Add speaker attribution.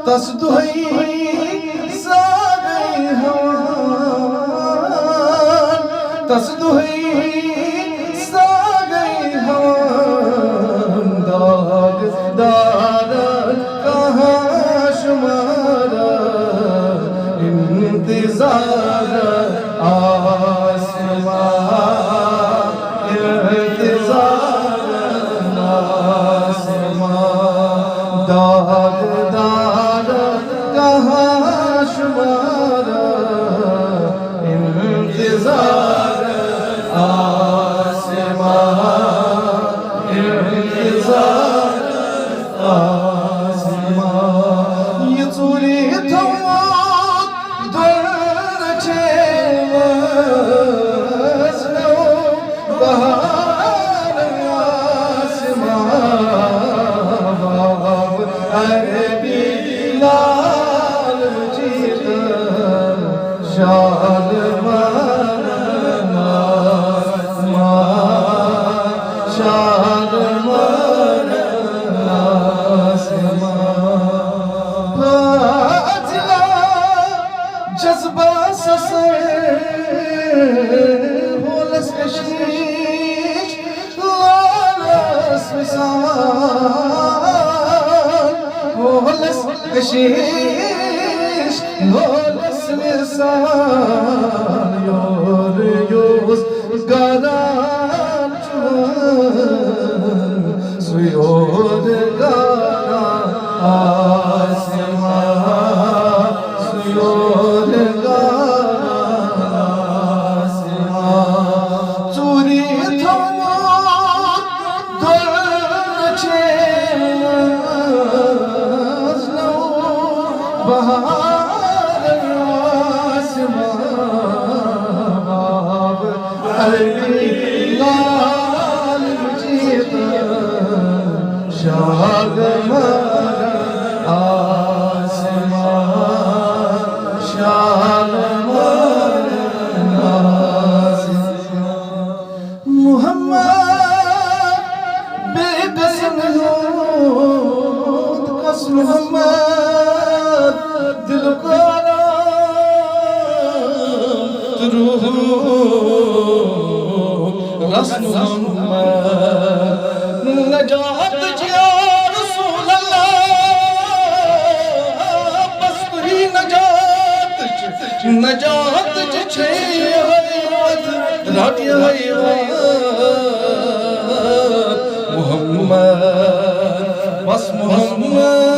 Speaker 1: तसदुहई सागई हवान तसदुहई सागई हवान दाग दार कहाँ शुमारा इंतजार आसमां इंतजार आसमां दाग दार कहाँ शुमारा इंतजार आसमां इंतजार आसमां ये चूरी थमोत दर चेवस नो बहार आसमां बाब अरबी लाल जीत शाल शाल जज्बा होलस कशीश लालस विसाल होलस कशीश होलस विसाल योर योस गाराम चुन सुयोर गारा आसमां सुयोर गारा आसमां चूरी थमोत दर चेवस नो बहार आसमां बाब अरबी लाल जीत शाल शाल मोहम्मद बेकस्म कस मोहम्मद दिल को रूह रस मोहम्मद नजात जिया रसूल अल्लाह बस तुही नजात छे राटिया मोहम्मद बस मोहम्मद